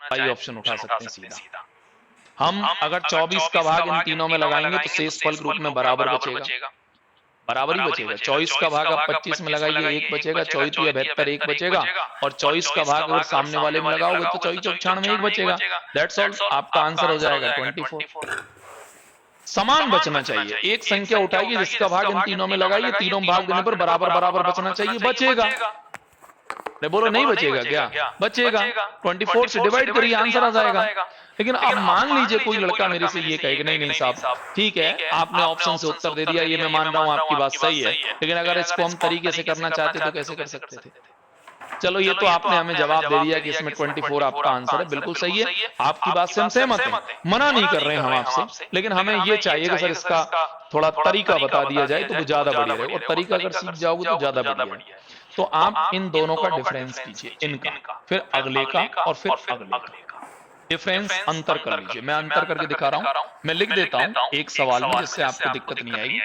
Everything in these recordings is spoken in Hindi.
चाहे ऑप्शन उठा सकते हैं सीधा। हम अगर 24 का भाग इन तीनों में लगाएंगे तो शेषफल के रूप में बराबर बचेगा, बराबर ही बचेगा। 24 का भाग आप 25 में लगाइए, एक बचेगा, 24 या 72 एक बचेगा, और 24 का भाग अगर सामने वाले में लगाओगे तो 24 चौक 96 एक बचेगा। दैट्स ऑल, आपका आंसर हो जाएगा 24। समान बचना चाहिए, एक संख्या उठाइए जिसका भाग इन तीनों में लगाइए, तीनों भाग देने पर बराबर बराबर बचना चाहिए, बचेगा। नहीं बोलो नहीं बचेगा क्या? बचेगा। 24 से डिवाइड करिए, आंसर आ जाएगा। लेकिन अब मान लीजिए कोई लड़का मेरे से ये कहे कि नहीं नहीं साहब ठीक है, आपने ऑप्शन से उत्तर दे दिया, ये मैं मान रहा हूं आपकी बात सही है, लेकिन अगर इसको हम तरीके से करना चाहते तो कैसे कर सकते थे? चलो ये तो आपने हमें जवाब दे दिया कि इसमें 24 आपका आंसर है, बिल्कुल सही है, आपकी बात से हम सहमत हैं, मना नहीं कर रहे हैं हम आपसे, लेकिन हमें ये चाहिए कि सर इसका थोड़ा तरीका बता दिया जाए तो वो ज्यादा बढ़िया रहेगा, और तरीका अगर सीख जाओगे तो ज्यादा बढ़िया है। तो आप इन दोनों का डिफरेंस कीजिए, इनका, फिर अगले का, और फिर अगले का डिफरेंस अंतर कर लीजिए। मैं अंतर करके दिखा रहा हूं, मैं लिख देता हूं एक सवाल में जिससे आपको दिक्कत नहीं आएगी।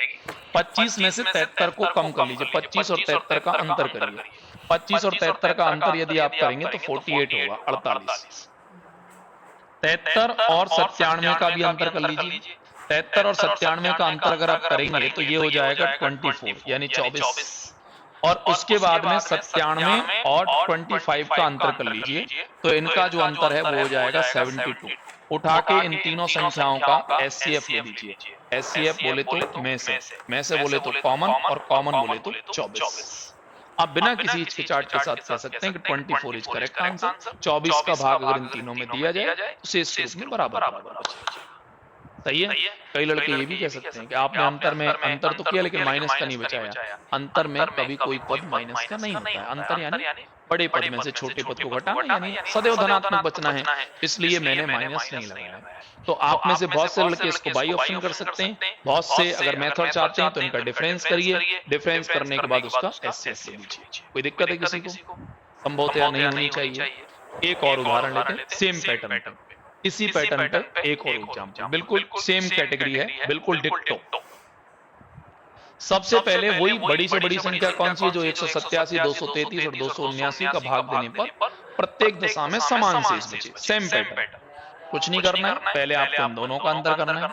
25 में से 73 को कम कर लीजिए, 25 और 73 का अंतर करिए। 25 और 73 का अंतर यदि आप करेंगे तो 48 होगा, 48। 73 और 97 का भी अंतर कर लीजिए, 73 और 97 का अंतर अगर आप करेंगे तो ये हो जाएगा 24 यानी 24, और उसके बाद में 97 और 25 का अंतर कर लीजिए, तो इनका जो अंतर है वो हो जाएगा 72। उठा के इन तीनों संख्याओं का एचसीएफ ले लीजिए। एचसीएफ बोले तो में से बोले तो कॉमन, और कॉमन बोले तो 24। आप बिना किसी हिचकिचाहट के साथ कह सकते हैं कि 24 इज करेक्ट आंसर। 24 का भाग अगर इन तीनों में दिया जाए तो शेष के रूप में बराबर बराबर बचेगा। सही है। कई लड़के ये भी कह सकते हैं कि आपने अंतर में अंतर तो किया लेकिन माइनस का नहीं बचाया। अंतर में कभी कोई पद माइनस का नहीं होता है। अंतर यानी बड़े पद में से छोटे पद को घटाना, यानी सदैव धनात्मक बचना है, इसलिए मैंने माइनस नहीं लगाया। तो आप में से बहुत से लड़के इसको बाई ऑप्शन कर सकते हैं, बहुत से अगर मेथड चाहते हैं तो इनका डिफरेंस करिए, डिफरेंस करने के बाद उसका एचसीएफ ले लीजिए। कोई दिक्कत है किसी को? संभवतः नहीं होनी चाहिए। एक और उदाहरण लेते हैं सेम पैटर्न पे, इसी पैटर्न पे एक और एग्जांपल, बिल्कुल सेम कैटेगरी है, बिल्कुल डिक्टो। सबसे पहले वही बड़ी से बड़ी संख्या कौन सी है जो 187, 233 और 279 का भाग देने पर प्रत्येक दशा में समान शेष बचे। सेम पैटर्न, कुछ नहीं करना है, पहले आपको इन दोनों का अंतर करना है।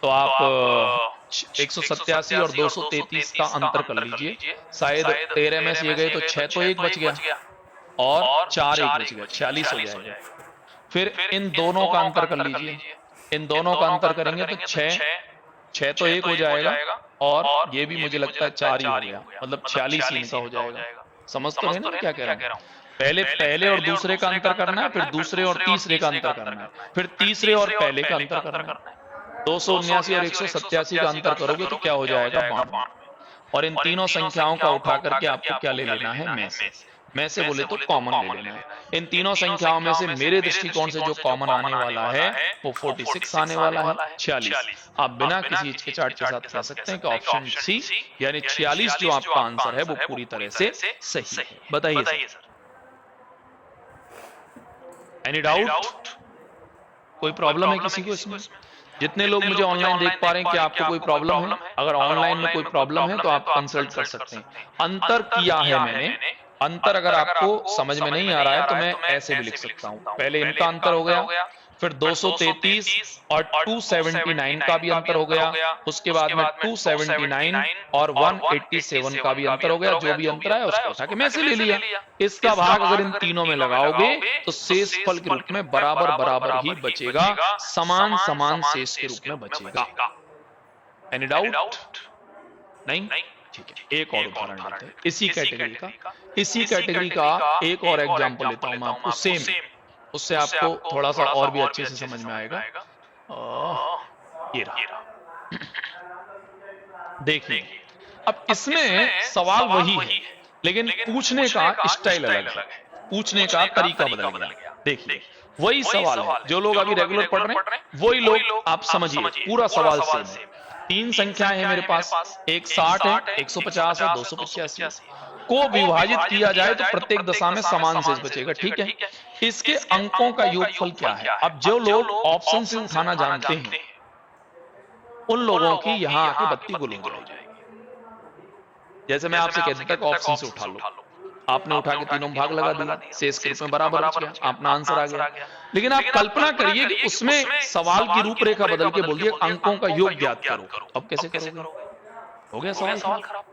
तो आप 187 और 233 का अंतर कर लीजिए, शायद 13 में से ये गए तो 6 तो एक बच गया, और 4 एक बच गया, 46 हो जाएगा। फिर इन दोनों का अंतर कर लीजिए, इन दोनों का अंतर करेंगे तो 6 तो एक हो जाएगा, और ये भी मुझे लगता है 4 ही हो गया, मतलब 46 इनका हो जाएगा। समझ तो रहे ना क्या कह रहा हूं? पहले और दूसरे का अंतर करना है, फिर दूसरे और तीसरे का अंतर करना है, फिर तीसरे और पहले का अंतर करना है। 279 और 187 का अंतर करोगे तो क्या हो जाएगा? 92। और इन तीनों संख्याओं का उठा करके आपको क्या ले लेना है? में से बोले तो कॉमन ले लेना है। इन तीनों संख्याओं में से मेरे दृष्टिकोण से जो कॉमन आने वाला है वो 46 आने वाला है, 46। आप बिना किसी हिचकिचाहट के साथ कह सकते हैं कि ऑप्शन सी यानी 46 जो आपका आंसर है वो पूरी तरह से सही है। बताइए सर, एनी डाउट? कोई प्रॉब्लम है किसी को इसमें? जितने लोग मुझे ऑनलाइन देख पा रहे हैं, क्या आपको कोई प्रॉब्लम है? अगर ऑनलाइन में कोई प्रॉब्लम है तो आप कंसल्ट कर सकते हैं। अंतर किया है मैंने, अंतर अगर आपको समझ में नहीं आ रहा है तो मैं ऐसे भी लिख सकता हूं। पहले इनका अंतर हो गया, फिर 233 और 279 का भी अंतर हो गया, उसके बाद में 279 और 187 का भी अंतर हो गया। जो भी अंतर है उसको उठा के में से ले लिया। इसका भाग अगर इन तीनों में लगाओगे तो शेष फल के रूप में बराबर बराबर ही बचेगा, समान समान शेष के रूप में बचेगा। Any doubt? नहीं? ठीक है, एक और उदाहरण लेते हैं इसी कैटेगरी का एक और एग्जांपल लेता हूं मैं आपको, सेम, उससे आपको थोड़ा सा और भी अच्छे से समझ में आएगा। ये रहा, देखिए अब इसमें सवाल वही है लेकिन पूछने का स्टाइल अलग है, पूछने का तरीका बदल गया। देखिए वही सवाल है, जो लोग अभी रेगुलर पढ़ रहे हैं वही लोग आप समझिए, पूरा सवाल सेम है। 3 संख्याएं हैं मेरे पास, एक 60 है, 150 है, 285 को विभाजित किया जाए तो प्रत्येक दशा में समान शेष बचेगा। ठीक है, इसके अंकों का योगफल क्या है? अब जो लोग ऑप्शन से उठाना जानते हैं उन लोगों की यहां आके बत्ती गुल हो जाएगी। जैसे मैं आपसे कहता था कि ऑप्शन से उठा लो, आपने उठा के तीनों भाग लगा दिया, शेष के रूप में बराबर बच गया, अपना आंसर आ गया। लेकिन आप कल्पना करिए कि उसमें सवाल की रूपरेखा बदल के बोल दिया अंकों का योग ज्ञात करो, अब कैसे करोगे? हो गया सवाल खराब,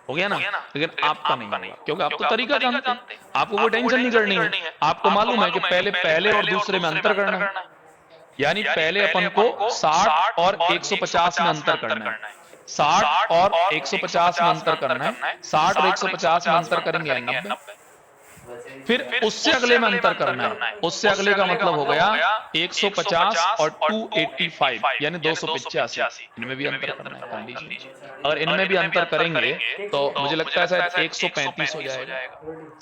हो गया ना। लेकिन आपका नहीं होगा, क्योंकि आप तो तरीका जानते हैं, आपको कोई टेंशन नहीं करनी है। आपको मालूम है कि पहले और दूसरे में अंतर करना है, यानी पहले अपन को 60 और 150 में अंतर करना है, 60 और 150 में अंतर करना है, 60 और 150 में अंतर करेंगे 90, फिर उससे अगले में अंतर करना है, उससे अगले का मतलब हो गया 150 और 285 यानी 285, इनमें भी अंतर करना है, कर लीजिए। अगर इनमें भी अंतर करेंगे तो मुझे लगता है शायद 135 हो जाएगा,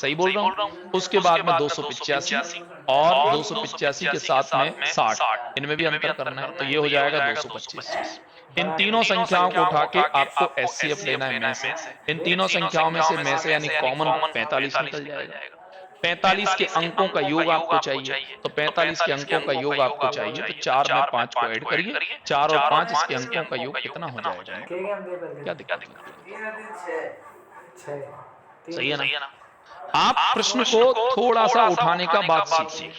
सही बोल रहा हूं। उसके बाद में 285 और 285 के साथ में 60, इनमें भी अंतर करना है, तो ये हो जाएगा 225। इन तीनों संख्याओं को उठा के आपको एचसीएफ लेना है में से, इन तीनों संख्याओं में से यानी कॉमन 45 निकल जाएगा। 45 के अंकों का योग आपको चाहिए, तो 45 के अंकों का योग आपको चाहिए, तो 4 में 5 को ऐड करिए, 4 और 5 इसके अंकों का योग कितना हो जाएगा? क्या दिक्कत है? सही है ना। आप प्रश्न को थोड़ा सा उठाने का बात सीखिए।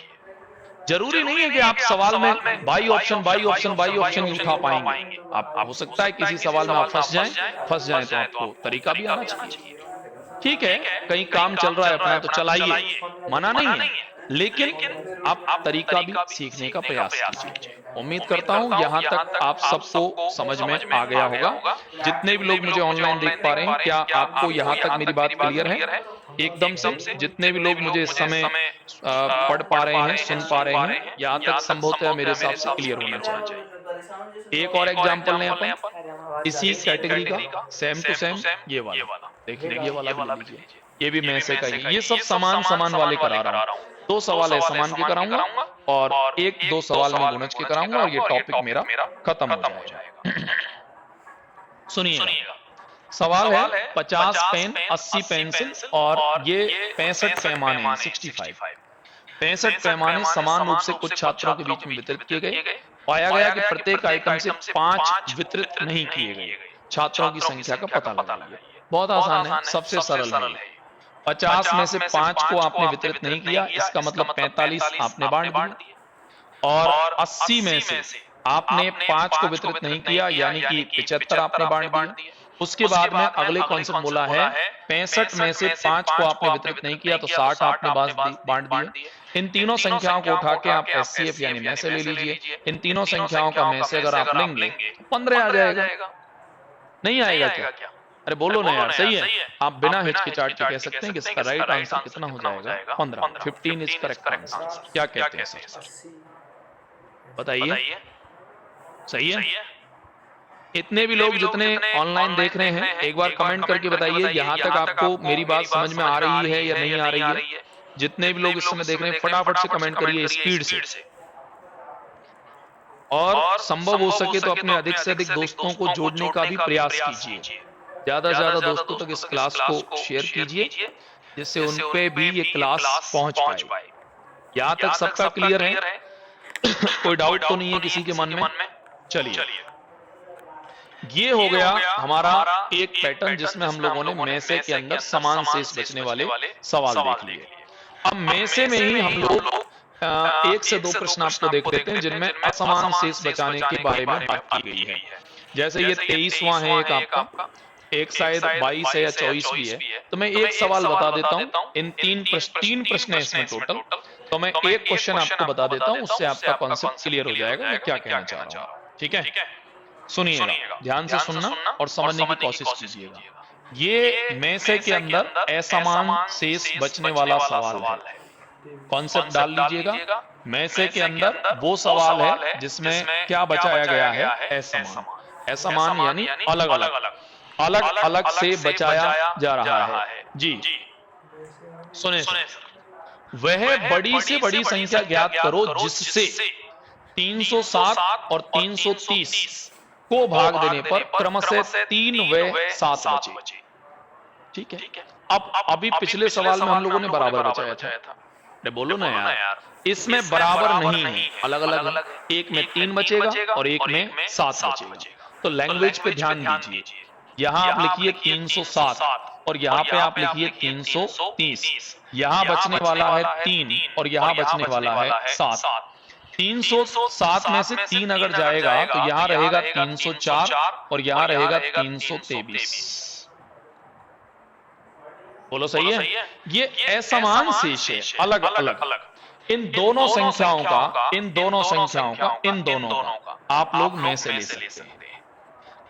जरूरी नहीं है कि आप सवाल में बाई ऑप्शन ही उठा पाएंगे। आप हो सकता है किसी सवाल में आप फंस जाएं तो आपको तरीका भी आना चाहिए। ठीक है, कहीं काम चल रहा है अपना तो चलाइए, मना नहीं है, लेकिन आप तरीका भी सीखने का प्रयास कीजिए। उम्मीद करता हूं यहां तक आप सबको समझ में आ गया होगा। जितने भी लोग मुझे ऑनलाइन देख पा रहे हैं, क्या आपको यहां तक मेरी बात क्लियर है? एकदम से जितने भी लोग मुझे इस समय पढ़ पा रहे हैं, सुन पा रहे हैं, यहां तक संभवतः मेरे हिसाब से क्लियर होना चाहिए। एक और एग्जाम्पल लें अपन इसी कैटेगरी का, सेम टू सेम ये वाला देखिए, ये वाला भी लीजिए, ये भी मैं से का ही, ये सब समान वाले करा रहा हूं। 2 सवाल है समान के कराऊंगा और 1-2 सवाल में गुणज के कराऊंगा और ये टॉपिक मेरा खत्म हो जाएगा। सुनिएगा, सवाल है 50 पेन, 80 पेंसिल और ये 65 पैमाने हैं, 65 65 पैमाने समान रूप से कुछ छात्रों के बीच में वितरित किए गए। पाया गया कि प्रत्येक आइटम से 5 वितरित नहीं किए गए। छात्रों की संख्या का पता लगाइए। बहुत आसान है, सबसे सरल है। 50 में से 5 को आपने वितरित नहीं किया, इसका मतलब 45 आपने बांट दिया, और 80 में से आपने 5 को वितरित नहीं किया, यानी कि 75 आपने बांट दिया। उसके बाद में अगले कॉन्सेप्ट बोला है 65 में से 5 को आपने वितरित नहीं किया, तो 60 आपने बांट दिए। इन तीनों संख्याओं को उठा के आप एचसीएफ यानी में से ले लीजिए। इन तीनों संख्याओं का में से अगर आप लेंगे तो 15 आ जाएगा। नहीं आएगा क्या? अरे बोलो ना यार, सही है। आप बिना हिचकिचाहट के कह सकते हैं कि इसका राइट आंसर कितना हो जाएगा? 15। 15 इज करेक्ट आंसर। क्या कहते हैं सर? बताइए, सही है? इतने भी लोग जितने ऑनलाइन देख रहे हैं, एक बार कमेंट करके बताइए यहां तक आपको मेरी बात समझ में आ रही है या नहीं आ रही है। जितने भी लोग इस समय देख रहे हैं, फटाफट से कमेंट करिए स्पीड से, और संभव हो सके तो अपने अधिक से अधिक दोस्तों को जोड़ने का भी प्रयास कीजिए। ज्यादा से ज्यादा दोस्तों तक इस क्लास को शेयर कीजिए, जिससे उन पे भी ये क्लास पहुंच पाए। यहां तक सबका क्लियर है? कोई डाउट तो नहीं है किसी के मन में? चलिए, ये हो गया हमारा एक पैटर्न जिसमें हम लोगों ने में से के अंदर समान शेष बचने वाले सवाल देख लिए। अब में से में ही हम लोग 1 से 2 प्रश्न आपको देख लेते हैं जिनमें असमान शेष बचाने के बारे में बात की गई है। जैसे ये 23वां है एक आपका, एक शायद 22 है या 24 भी है। तो मैं एक सवाल बता देता हूं। इन 3 प्रश्न है इसमें टोटल, तो मैं एक क्वेश्चन आपको बता देता हूं, उससे आपका कॉन्सेप्ट क्लियर हो जाएगा मैं क्या कहना चाह रहा हूं। ठीक है, सुनिएगा, ध्यान से सुनना और समझने की कोशिश कीजिएगा। ये में से के अंदर असमान शेष बचने वाला सवाल है। कॉन्सेप्ट डाल लीजिएगा। में से के अंदर वो सवाल है जिसमें क्या बचाया गया है? असमान। असमान यानी अलग अलग से बचाया जा रहा है। जी सुने, वह बड़ी से बड़ी संख्या ज्ञात करो जिससे 307 और 330 को भाग देने पर क्रमशः 3 व 7 बचे। ठीक है, अब अभी पिछले सवाल में हम लोगों ने बराबर बचाया था। अरे बोलो ना यार, इसमें बराबर नहीं है, अलग अलग। एक में 3 बचेगा और एक में 7 बचेगा। तो लैंग्वेज पे ध्यान दीजिए। यहां आप लिखिए 307 और यहाँ पे आप लिखिए 330। यहाँ बचने वाला है 3 और यहाँ बचने वाला है 7। 307 में से 3 अगर जाएगा तो यहाँ रहेगा 304 और यहाँ रहेगा 323। बोलो सही है? ये असमान शेष है, अलग अलग। इन दोनों संख्याओं का इन दोनों का आप लोग में से ले सकते हैं।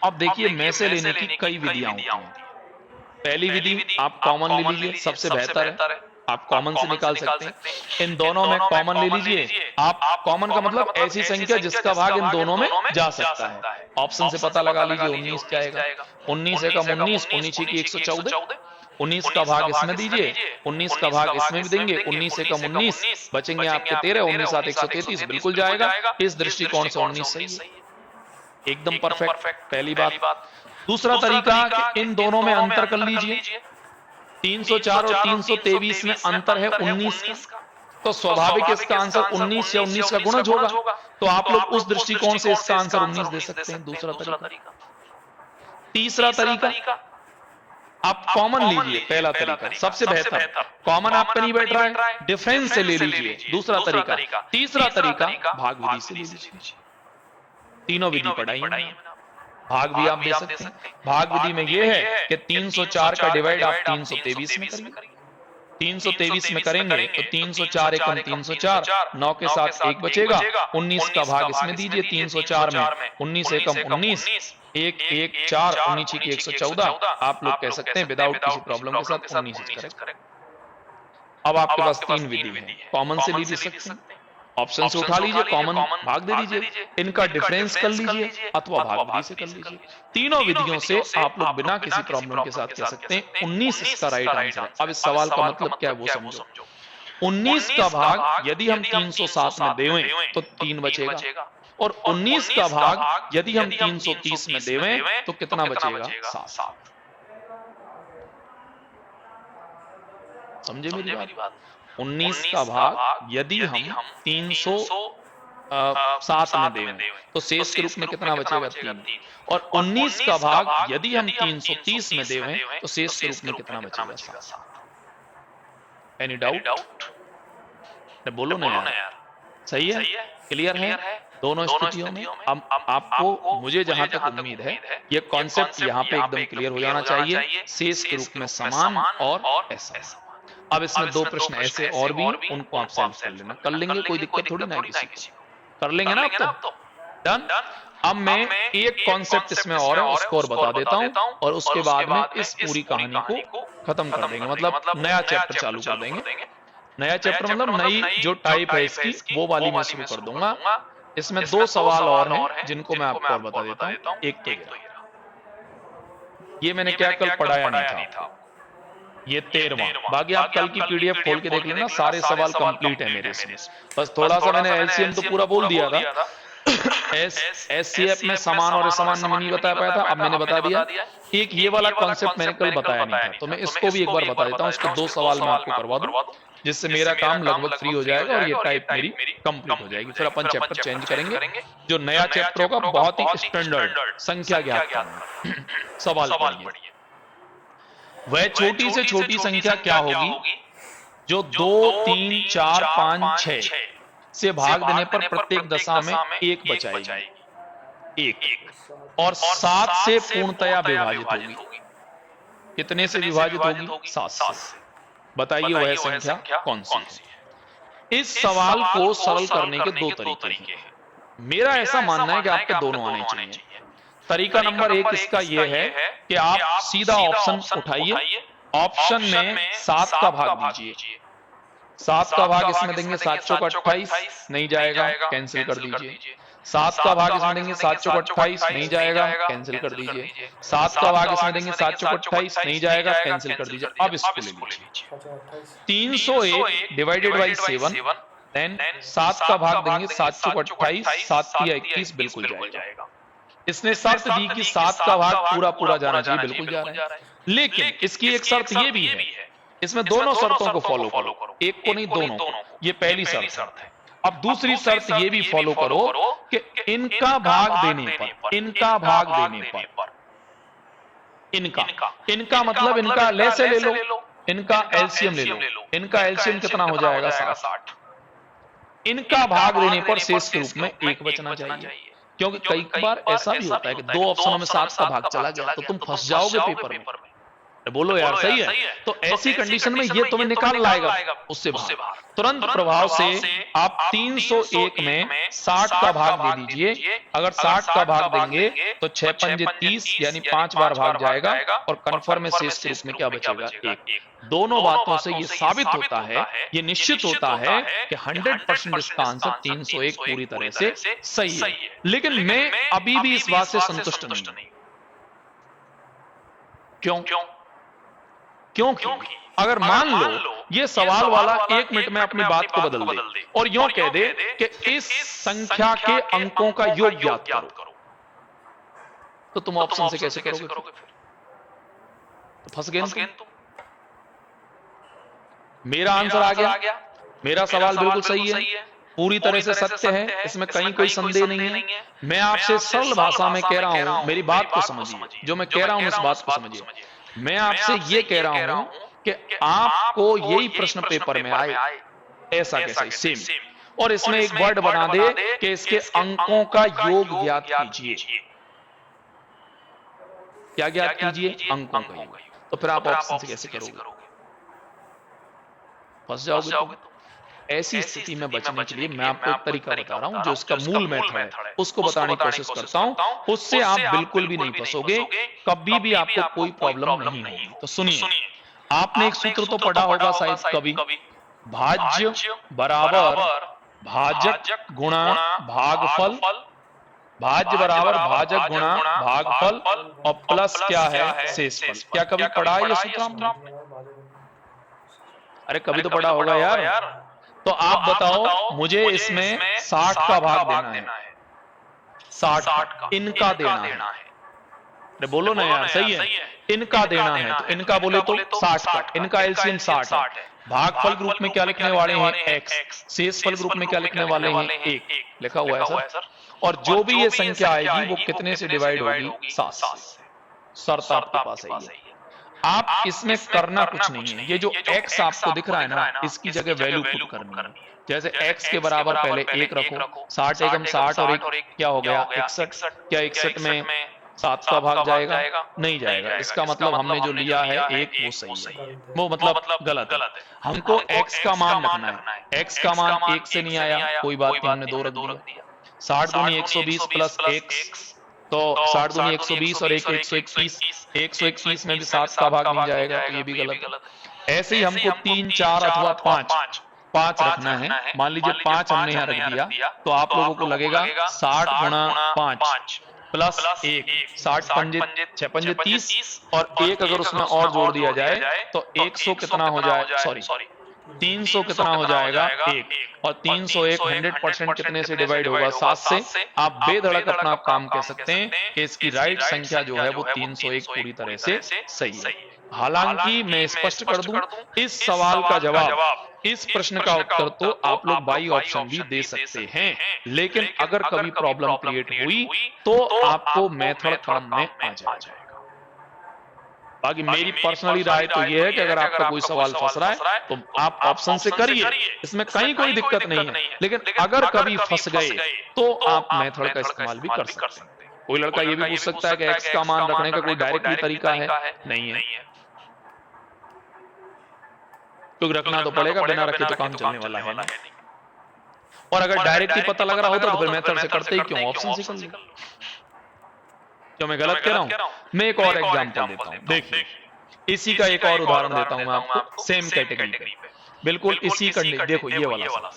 अब देखिए में से लेने की कई विधियां होती हैं। पहली विधि आप कॉमन ले लीजिए, सबसे बेहतर है, आप कॉमन से निकाल सकते हैं। इन दोनों में कॉमन ले लीजिए। आप कॉमन का मतलब ऐसी संख्या जिसका भाग इन दोनों में जा सकता है। ऑप्शन से पता लगा लीजिए 19 जाएगा, 19 एकम 19, 19 की 114, 19 का भाग इसमें दीजिए, 19 का भाग इसमें भी देंगे, 19 एकम 19, बचेंगे आपके 13, 19 7 133, बिल्कुल जाएगा। इस दृष्टिकोण से 19 सही है, एकदम परफेक्ट। पहली बात। दूसरा तरीका कि इन दोनों में अंतर कर लीजिए। 304 और 323 में अंतर है 19 का, तो स्वाभाविक इसका आंसर 19 से 19 का गुणज होगा। तो आप लोग उस दृष्टिकोण से इसका आंसर 19 दे सकते हैं। दूसरा तरीका। तीसरा तरीका आप कॉमन लीजिए। पहला तरीका सबसे बेहतर, कॉमन आपका नहीं बैठ रहा है, डिफरेंस से ले लीजिए। दूसरा तरीका। तीसरा तरीका भाग विधि से ले लीजिए। तीनों विधि पढ़ाई, भाग भी आप दे सकते हैं। भाग विधि में यह है कि 304 का डिवाइड आप 323 में करिए। 323 में करेंगे तो 304 एकम 304, 9 के साथ 1 बचेगा, 19 का भाग इसमें दीजिए। 304 में 19 एकम 19, 1 1 4, 19 की 114। आप लोग कह सकते हैं विदाउट किसी प्रॉब्लम के साथ 19 करेक्ट। अब आपके पास 3 विधि है, कॉमन से भी दे सकते हैं, ऑप्शन से उठा लीजिए, कॉमन भाग दे दीजिए, इनका डिफरेंस कर लीजिए अथवा भाग विधि से कर लीजिए। तीनों विधियों से आप लोग बिना किसी प्रॉब्लम के साथ कह सकते हैं 19 इसका राइट आंसर है। अब इस सवाल का मतलब क्या है वो समझो। 19 का भाग यदि हम 307 में देवें तो 3 बचेगा, और 19 का भाग यदि हम 330 में देवें तो कितना बचेगा? 7। समझे मेरी बात? 19 का भाग यदि हम 307 में देवें तो शेष के रूप में कितना बचेगा? 3। और 19 का भाग यदि हम 330 में देवें तो शेष के रूप में कितना बचेगा? 7। Any doubt? बोलो ना यार। सही है? क्लियर है दोनों स्थितियों में? अब आपको, मुझे जहां तक उम्मीद है, ये कॉन्सेप्ट यहाँ पे एकदम क्लियर हो जाना चाहिए। शेष के रूप में समान और ऐसा। अब इसमें 2 प्रश्न ऐसे और भी, उनको आप सॉल्व कर लेना। कर लेंगे, कोई दिक्कत थोड़ी ना है किसी को, कर लेंगे ना आप तो। डन। अब मैं एक कॉन्सेप्ट इसमें और है उसको और बता देता हूं, और उसके बाद में इस पूरी कहानी को खत्म कर देंगे, मतलब नया चैप्टर चालू कर देंगे। नया चैप्टर मतलब नई जो टाइप है इसकी वो वाली मैं शुरू कर दूंगा। इसमें 2 सवाल और हैं जिनको मैं आपको और बता देता हूं। एक तो ये मैंने क्या कल पढ़ाया नहीं था, ये 13वां। बाकी आप कल की पीडीएफ खोल के देख लेना, सारे सवाल कंप्लीट है मेरे इसमें। बस थोड़ा सा मैंने एलसीएम तो पूरा बोल दिया था, एससीएफ में समान और असमान में नहीं बता पाया था, अब मैंने बता दिया। एक ये वाला कॉन्सेप्ट मैंने कल बताया नहीं था, तो मैं इसको भी एक बार बता देता हूं। इसके 2 सवाल मैं आपको करवा दूं, जिससे मेरा काम लगभग फ्री हो जाएगा और ये टाइप मेरी कंप्लीट हो जाएगी। फिर अपन चैप्टर चेंज करेंगे। जो नया चैप्टर होगा बहुत ही स्टैंडर्ड, संख्या ज्ञात करना। सवाल पढ़िए। वह छोटी से छोटी संख्या क्या होगी जो 2 3 4 5 6 से भाग देने पर प्रत्येक दशा में 1 बचाएगी? 1। और 7 से पूर्णतया विभाजित होगी? कितने से विभाजित होगी? 7 से। बताइए वह संख्या कौन सी है? इस सवाल को सरल करने के 2 तरीके हैं। मेरा ऐसा मानना है कि आपके दोनों आने चाहिए। तरीका नंबर 1 इसका यह है कि आप सीधा ऑप्शन उठाइए, ऑप्शन में 7 का भाग दीजिए। 7 का भाग इसमें देंगे 7 चौक 28, नहीं जाएगा, कैंसिल कर दीजिए। 7 का भाग इसमें देंगे 7 चौक 28, नहीं जाएगा, कैंसिल कर दीजिए। 7 का भाग इसमें देंगे 7 चौक 28, नहीं जाएगा, कैंसिल कर दीजिए। अब इसको ले लीजिए, 301 डिवाइडेड बाई 7, देन 7 का भाग देंगे 7 चौक 28, 7 तिया 21, बिल्कुल जाएगा। इसने शर्त दी कि 7 का भाग पूरा जाना चाहिए, बिल्कुल जा रहा है। लेकिन इसकी एक शर्त ये भी है, इसमें दोनों शर्तों को फॉलो करो, एक को नहीं दोनों को। ये पहली शर्त है। अब दूसरी शर्त ये भी फॉलो करो कि इनका भाग देने पर इनका इनका मतलब इनका ले से ले लो, इनका एलसीएम ले लो, इनका एलसीएम कितना हो जाएगा 60। इनका भाग देने पर शेष के रूप में 1 बचना चाहिए, क्योंकि कई बार ऐसा भी होता है कि 2 ऑप्शनों में 7 का भाग चला गया तो तुम फंस जाओगे पेपर में। बोलो यार सही है। तो ऐसी कंडीशन में ये तुम्हें निकाल लाएगा उससे बाहर। तुरंत प्रभाव से आप 301 में 60 का भाग दे दीजिए। अगर 60 का भाग देंगे तो 6 पंजे 30 यानी 5 बार भाग जाएगा और कन्फर्म में शेष के रूप में क्या बचेगा 1। दोनों बातों से ये साबित होता है, ये निश्चित होता है कि 100% इसका आंसर 301 पूरी तरह से सही है। लेकिन मैं अभी भी इस बात से संतुष्ट नहीं। क्योंकि अगर मान लो ये सवाल वाला 1 मिनट में अपनी बात को बदल दे और यूं कह दे कि इस संख्या के अंकों का योग ज्ञात करो, तो तुम ऑप्शन से कैसे करोगे? तो फंस गए तुम। मेरा आंसर आ गया, मेरा सवाल बिल्कुल सही है, पूरी तरह से सत्य है, इसमें कहीं कोई संदेह नहीं है। मैं आपसे सरल भाषा में कह रहा हूं, मेरी बात को समझिए, जो मैं कह रहा हूं इस बात को समझिए। मैं आपसे ये कह रहा हूं कि आपको यही प्रश्न पेपर में आए ऐसा कैसे सेम, और इसमें एक वर्ड बना दे कि इसके अंकों का योग ज्ञात कीजिए। क्या ज्ञात कीजिए? अंकों का योग। तो फिर आप ऑप्शन से कैसे करोगे? फंस जाओगे तुम। ऐसी स्थिति में बचने के लिए मैं आपको एक तरीका बता रहा हूं, जो इसका मूल मेथड है उसको बताने की कोशिश करता हूं, उससे आप बिल्कुल भी नहीं फंसोगे, कभी भी आपको कोई प्रॉब्लम नहीं होगी। तो सुनिए, आपने एक सूत्र तो पढ़ा होगा शायद कभी, भाज्य बराबर भाजक गुणा भागफल, भाज्य बराबर भाजक गुणा भागफल और प्लस क्या है शेषफल। क्या कभी पढ़ा है ये सूत्र आपने? अरे कभी तो पढ़ा होगा यार। तो आप बताओ मुझे इसमें 60 का भाग देना है, 60 इनका देना है। अरे बोलो ना यार सही है, इनका देना है। तो इनका बोले तो 60 का, इनका एलसीएम 60 है। भागफल ग्रुप में क्या लिखने वाले हैं? x। शेषफल ग्रुप में क्या लिखने वाले हैं? 1 लिखा हुआ है सर। और जो भी ये संख्या आएगी वो कितने से डिवाइड होगी? 7 से। शर्त आपके पास है। आप इसमें करना कुछ नहीं है, ये जो x आपको दिख रहा है ना, इसकी जगह वैल्यू पुट करनी है। जैसे x के बराबर पहले 1 रखो, 60 एकम 60 और 1 क्या हो गया? 61। क्या 61 में 7 का भाग जाएगा? नहीं जाएगा। इसका मतलब हमने जो लिया है 1 वो सही है, वो मतलब गलत है। हमको x का मान रखना है, x का मान 1 से नहीं आया, कोई बात नहीं, हमने 2 रख दिया। 60 दूनी 120 प्लस 1, तो 60 दूनी 120 और 1 121, 121 में भी 7 का भाग नहीं जाएगा, तो ये भी गलत। ऐसे ही हमको 3 4 अथवा 5 रखना है। मान लीजिए 5 हमने यहाँ रख दिया, तो आप लोगों को लगेगा 60 गुणा 5 प्लस 1, 60 पंजे 6 पंजे 30 और 1 अगर उसमें और जोड़ दिया जाए तो 100 कितना हो जाए? सॉरी 300 कितना हो जाएगा? 1। और 301 100% कितने से डिवाइड होगा? 7 से। आप बेधड़क अपना काम कह सकते हैं कि इसकी राइट संख्या जो है वो 301 पूरी तरह से सही है। हालांकि मैं स्पष्ट कर दूं, इस सवाल का जवाब, इस प्रश्न का उत्तर तो आप लोग बाई ऑप्शन भी दे सकते हैं, लेकिन अगर कभी प्रॉब्लम क्रिएट हुई तो आपको मेथड काम में आ जाएगा। बाकी मेरी पर्सनली राय तो ये है कि अगर आपका कोई सवाल फंस रहा है तो आप ऑप्शन से करिए, इसमें कहीं कोई दिक्कत नहीं है। लेकिन अगर कभी फंस गए तो आप मेथड का इस्तेमाल भी कर सकते हैं। कोई लड़का ये भी पूछ सकता है कि एक्स का मान रखने का कोई डायरेक्टली तरीका है? नहीं है, क्योंकि रखना तो पड़ेगा, बिना रखे तो काम चलने वाला है नहीं। और अगर डायरेक्टली पता लग रहा होता तो फिर मेथड से करते ही क्यों, ऑप्शन से कर लो। क्या मैं गलत कह रहा हूं? मैं एक और एग्जांपल देता हूं, देखिए इसी का एक और उदाहरण देता हूं मैं आपको, सेम कैटेगरी पे, बिल्कुल इसी कंडीशन। देखो ये वाला सवाल,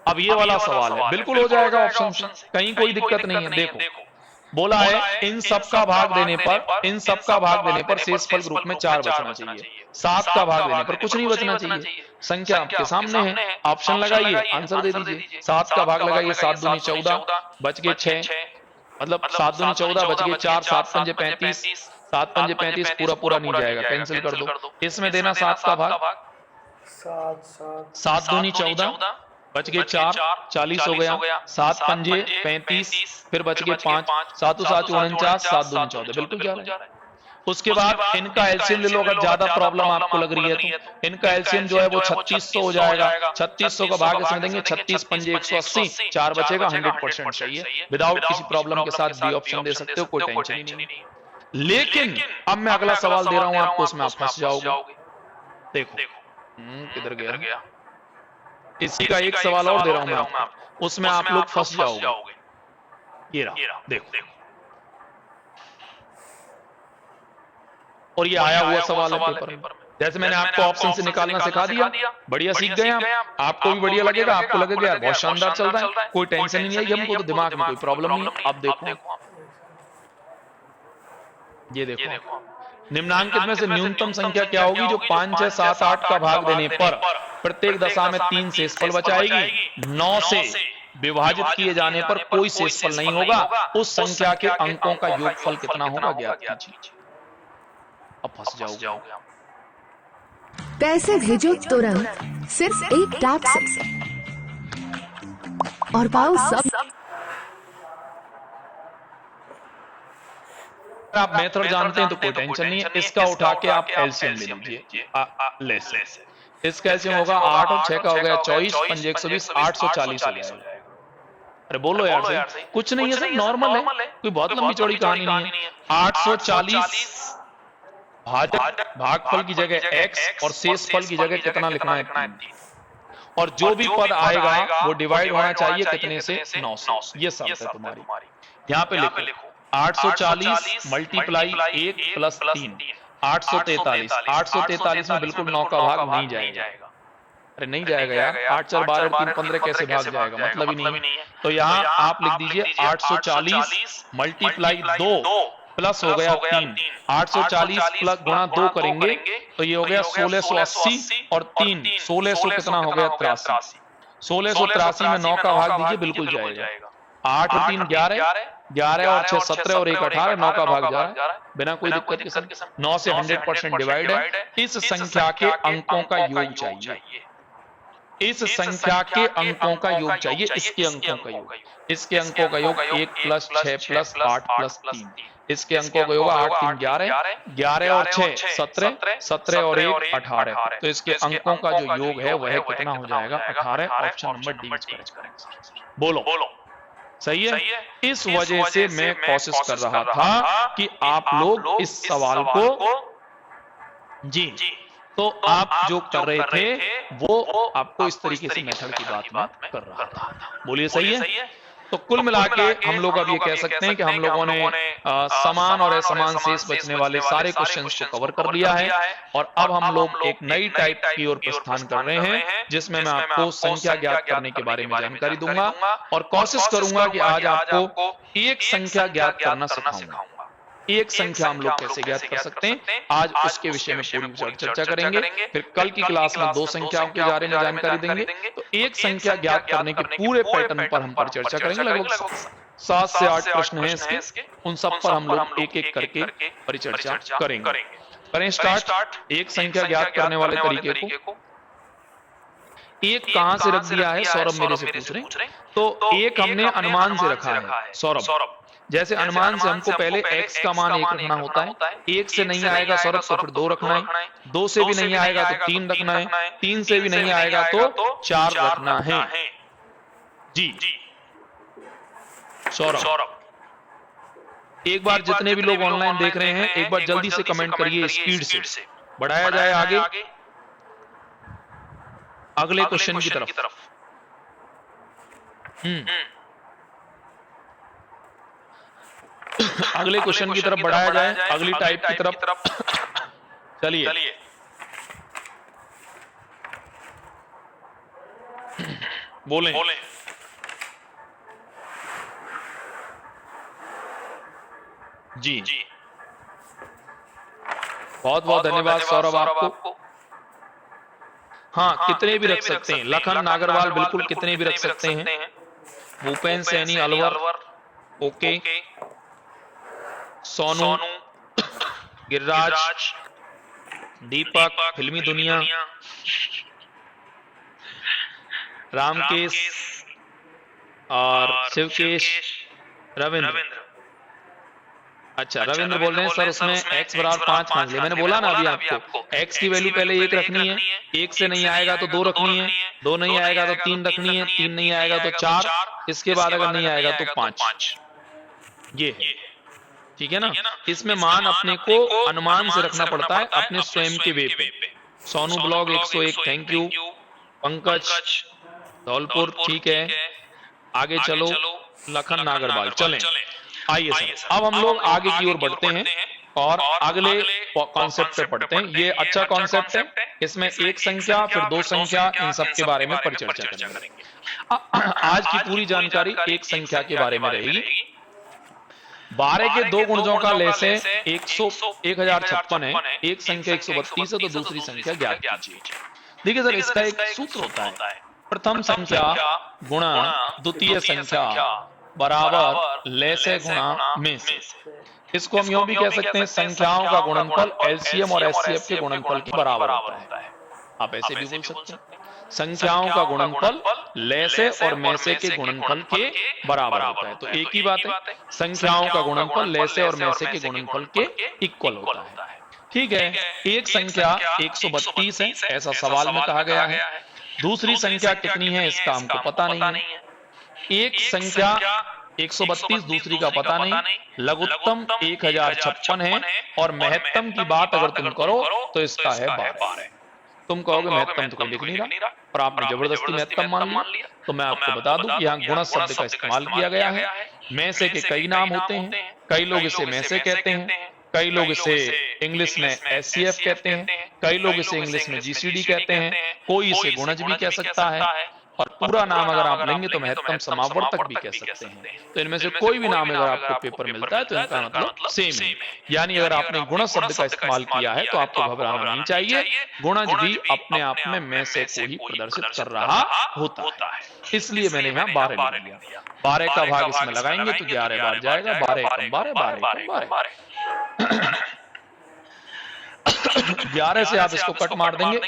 अब ये वाला सवाल है, बिल्कुल हो जाएगा ऑप्शन से, कहीं कोई दिक्कत नहीं है। देखो बोला है इन सब का भाग देने पर शेषफल ग्रुप में 4 बचना चाहिए, 7 का भाग देने पर कुछ नहीं बचना चाहिए। संख्या आपके सामने है, ऑप्शन लगाइए, आंसर दे दीजिए। 7 का भाग लगाइए, 7 दूनी 14 बच गए 6, मतलब 7 दूनी 14 बच गए 4, 7 पंजे 35, 7 पंजे 35 पूरा नहीं जाएगा, कैंसिल कर दो। इसमें देना 7 का भाग, 7 दूनी 14 बच गए 4, 40 हो गया, 7 पंजे 35 फिर बच गए 5, 7 7 49, 7 दूनी 14, बिल्कुल जा रहा है। उसके बाद इनका एलसीएम ले लो, अगर ज्यादा प्रॉब्लम आपको लग रही है तो इनका एलसीएम जो है वो 3600 हो जाएगा। 3600 का भाग इसमें देंगे, 36 पंजे 180, 4 बचेगा। 100% चाहिए, विदाउट किसी प्रॉब्लम के साथ बी ऑप्शन दे सकते हो, कोई टेंशन ही नहीं है। लेकिन अब मैं अगला सवाल दे रहा हूं आपको, उसमें आप फंस जाओगे। देखो किधर गया, इसी का एक सवाल और दे रहा हूं मैं आपको, उसमें आप लोग फंस जाओगे। ये रहा, देखो, और ये आया हुआ सवाल है पेपर में। जैसे मैंने आपको ऑप्शन से निकालना सिखा दिया, बढ़िया सीख गए आप, आपको भी बढ़िया लगेगा, आपको लगेगा यार बहुत शानदार चल रहा है, कोई टेंशन ही नहीं है, हमको तो दिमाग में कोई प्रॉब्लम नहीं है। अब देखो, ये देखो, निम्नांकित में से न्यूनतम संख्या क्या होगी जो 5, 6, 7, 8 का भाग देने पर प्रत्येक दशा में 3 शेषफल बचाएगी। 9 से विभाजित किए जाने पर कोई शेषफल नहीं होगा, उस संख्या के अंकों का योगफल कितना होगा ज्ञात कीजिए। अब फंस जाओगे आप। पैसे भेजो तुरंत सिर्फ एक टैप से और पाओ सब। आप मेथड जानते हैं तो कोई टेंशन नहीं है, इसका उठा के आप एलसीएम ले लीजिए। इसका एलसीएम होगा 8 और 6 का हो गया 24, पंजे 120, 840 हो जाएगा। अरे बोलो यार सही, कुछ नहीं है सर, नॉर्मल है, कोई बहुत लंबी चौड़ी कहानी नहीं है। 840 भागफल की जगह x और शेषफल की जगह कितना लिखना है 3, और जो भी पद आएगा वो डिवाइड होना चाहिए कितने से, 9 से। ये शर्त है तुम्हारी। यहाँ पे लिखो 840 मल्टीप्लाई 1 प्लस 3, 843। 843 में बिल्कुल 9 का भाग नहीं जाएगा। अरे नहीं जाएगा यार, 8 4 12 3 15 कैसे भाग जाएगा, मतलब ही नहीं है। तो यहाँ आप लिख दीजिए 840 मल्टीप्लाई 2 प्लस हो गया 3, 840 प्लस गुणा 2 करेंगे तो ये हो गया 1680 और 3 1600 कितना हो गया 83। 1683 में 9 का भाग दीजिए, बिल्कुल जाएगा। 8 और 3 11, 11 और 6 17 और 1 18, 9 का भाग जा रहा है बिना कोई दिक्कत के। 9 से 100% डिवाइड है। इस संख्या के अंकों का योग चाहिए, इस संख्या के अंकों का योग चाहिए, इसके अंकों का योग। इसके अंकों का योग 1 प्लस 6 प्लस 8 प्लस 3, इसके अंकों का योग 8 3 11, 11 और 6 17, 17 और 1 18। तो इसके अंकों का जो योग है वह कितना हो जाएगा, 18। Option number D correct. बोलो सही है। इस वजह से मैं कोशिश कर रहा था कि आप लोग इस सवाल को जी तो आप जो कर रहे थे वो आपको इस तरीके से मेथड की बात में कर रहा था। बोलिए सही है। तो कुल मिला के हम लोग अब ये कह सकते हैं कि हम लोगों ने समान और असमान शेष बचने वाले सारे क्वेश्चंस को कवर कर लिया है, और अब हम लोग एक नई टाइप की ओर प्रस्थान कर रहे हैं जिसमें मैं आपको संख्या ज्ञात करने के बारे में जानकारी दूंगा, और कोशिश करूंगा कि आज आपको एक संख्या ज्ञात करना सिखाऊंगा। एक संख्या हम लोग कैसे ज्ञात कर सकते हैं, आज उसके विषय में पूरी चर्चा करेंगे। फिर कल की क्लास में 2 संख्याओं के बारे में जानकारी देंगे। तो एक संख्या ज्ञात करने के पूरे पैटर्न पर हम पर चर्चा करेंगे। लगभग 7 से 8 प्रश्न हैं इसके, उन सब पर हम लोग एक एक करके परिचर्चा करेंगे। करें स्टार्ट एक संख्या ज्ञात करने वाले तरीके को। एक कहां से रख दिया है, सौरभ मेरे से पूछ रहे। तो एक हमने अनुमान से रखा है सौरभ। जैसे अनुमान से हमको पहले x का मान 1 रखना होता है, 1 से नहीं आएगा सौरभ तो फिर 2 रखना है, 2 से भी नहीं आएगा तो 3 रखना है, 3 से भी नहीं आएगा तो 4 रखना है। जी सौरभ, एक बार जितने भी लोग ऑनलाइन देख रहे हैं एक बार जल्दी से कमेंट करिए, स्पीड से बढ़ाया जाए आगे अगले क्वेश्चन की तरफ। अगले क्वेश्चन की तरफ बढ़ाया जाए, अगली टाइप की तरफ। चलिए बोलें। जी बहुत बहुत धन्यवाद सौरभ आपको। हाँ कितने भी रख सकते हैं, लखन नागरवाल बिल्कुल कितने भी रख सकते हैं, भूपेन सैनी अलवर ओके, सोनू गिरिराज दीपक फिल्मी दुनिया, रामकेश और शिवकेश रविंद्र, अच्छा, रविंद्र बोल रहे हैं सर उसमें x बराबर 5 मान लिया। मैंने बोला ना अभी आपको x की वैल्यू पहले 1 रखनी है, 1 से नहीं आएगा तो 2 रखनी है, 2 नहीं आएगा तो 3 रखनी है, 3 नहीं आएगा तो 4, इसके बाद अगर नहीं आएगा तो 5। ये है, ठीक है ना। इसमें मान अपने को अनुमान से रखना पड़ता है अपने स्वयं के वे पे। Sonu blog 101 thank you, Pankaj Dholpur ठीक है, आगे चलो लखन नागरवाल। चलें आइए सर, अब हम लोग आगे की ओर बढ़ते हैं और अगले कॉन्सेप्ट पे पढ़ते हैं। ये अच्छा कॉन्सेप्ट है, इसमें एक संख्या फिर दो संख्या इन सब के बारे में परिचर्चा करेंगे। आज की पूरी जानकारी एक संख्या के बारे में रहेगी। 12 के दो गुणजों का लैसे 1056 है, एक संख्या 132 है तो दूसरी संख्या ज्ञात कीजिए। देखिए सर, इसका एक सूत्र होता है, प्रथम संख्या गुणा द्वितीय संख्या बराबर लैसे गुणा में से। इसको हम यूं भी कह सकते हैं, संख्याओं का गुणनफल एलसीएम और एचसीएफ के गुणनफल के बराबर होता है। आप ऐसे भी बोल सकते हैं, संख्याओं का गुणनफल लैसे और मैसे के गुणनफल के बराबर होता है। तो एक ही बात है, संख्याओं का गुणनफल लैसे और मैसे के गुणनफल के इक्वल होता है। ठीक है, एक संख्या 132 है ऐसा सवाल में कहा गया है, दूसरी संख्या कितनी है इसका हमको पता नहीं है। एक संख्या 132 दूसरी का पता नहीं, लघुत्तम 1056 है और महत्तम की बात अगर तुम करो तो इसका है 12। तुम कहोगे महत्तम तो कोई लिख नहीं रहा और आपने जबरदस्ती महत्तम मान लिया, तो मैं आपको बता दूं कि यहाँ गुणज शब्द का इस्तेमाल किया गया है। मैसे के कई नाम होते हैं, कई लोग इसे मैसे कहते हैं, कई लोग इसे इंग्लिश में एचसीएफ कहते हैं, कई लोग इसे इंग्लिश में जीसीडी कहते हैं, कोई इसे गुणज भी कह सकता है और पूरा नाम अगर आप लेंगे तो महत्तम समावर्तक भी कह सकते हैं। तो इनमें से कोई भी नाम अगर आपको पेपर मिलता है तो इनका मतलब सेम है। यानी अगर आपने गुणज शब्द का इस्तेमाल किया है तो आपको घबराना नहीं चाहिए, गुणज भी अपने आप में मैसे को ही प्रदर्शित कर रहा होता है। इसलिए मैंने यहाँ 12 लिख दिया। 12 का भाग इसमें लगाएंगे तो 11 बार जाएगा, 12 एकम 12, 12 एकम 12। 11 से आप इसको कट मार देंगे,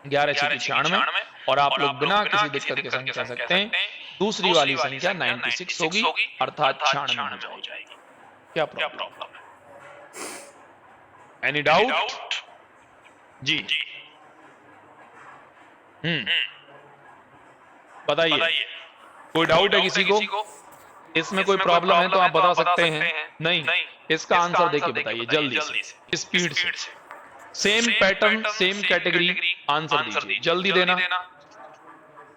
11 से 96 और आप लोग बिना किसी दिक्कत के संख्या कह सकते हैं दूसरी वाली संख्या 96 होगी अर्थात 96 हो जाएगी। क्या प्रॉब्लम है? Any doubt? जी बताइए, कोई डाउट है किसी को? इसमें कोई प्रॉब्लम है तो आप बता सकते हैं। नहीं, इसका आंसर देखिए बताइए जल्दी से, स्पीड से, same pattern same category, answer दीजिए जल्दी देना।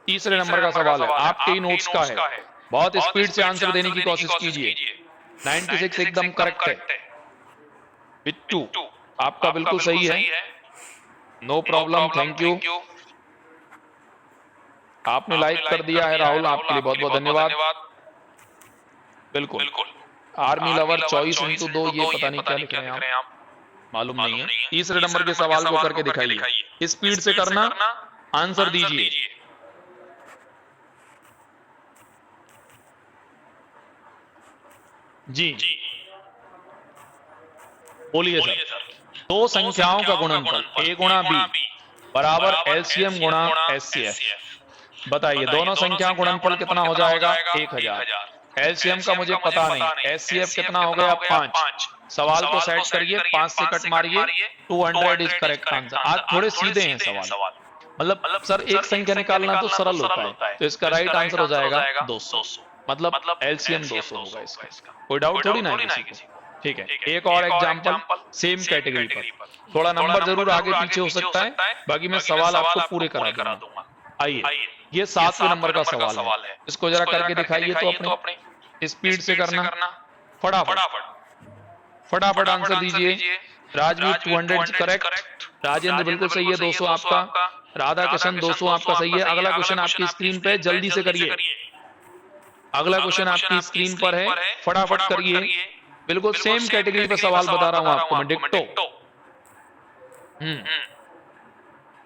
तीसरे नंबर का सवाल है, आपके ही नोट्स का है, बहुत स्पीड से आंसर देने की कोशिश कीजिए। 96 एकदम करेक्ट है। बिट्टू आपका बिल्कुल सही है, नो प्रॉब्लम, थैंक यू। आपने लाइक कर दिया है राहुल, आपके लिए बहुत बहुत धन्यवाद। बिल्कुल, आर्मी लवर 24/2, ये पता नहीं क्या लिख रहे हैं आप, मालूम नहीं है। तीसरे नंबर के सवाल को करके दिखाइए, स्पीड से करना, आंसर दीजिए। जी बोलिए सर। दो संख्याओं का गुणनफल a गुणा b बराबर एलसीएम गुणा एचसीएफ। बताइए दोनों संख्याओं का गुणनफल कितना हो जाएगा? 1000। एलसीएम का मुझे पता नहीं, एचसीएफ कितना हो गया? 5। सवाल को सेट करिए, 5 से कट मारिए, 200 इज करेक्ट आंसर। आज थोड़े सीधे हैं सवाल, मतलब सर एक संख्या निकालना तो सरल होता है, तो इसका राइट आंसर हो जाएगा 200, मतलब एलसीएम 200 होगा इसका। कोई डाउट थोड़ी ना है किसी को। ठीक है, एक और एग्जांपल सेम कैटेगरी पर, थोड़ा नंबर जरूर आगे पीछे हो सकता है, बाकी मैं सवाल आपको पूरे करा दूंगा। आइए, ये 7वें नंबर का सवाल है, इसको जरा करके दिखाइए तो अपने स्पीड से करना, फटाफट आंसर दीजिए। राजवीर 200 करेक्ट, राजेंद्र बिल्कुल सही है, 200 आपका, राधा कृष्ण 200 आपका सही है। अगला क्वेश्चन आपकी स्क्रीन पे, जल्दी से करिए। अगला क्वेश्चन आपकी स्क्रीन पर है, फटाफट करिए। बिल्कुल सेम कैटेगरी पे सवाल बता रहा हूं आपको मैं, डिक्टो।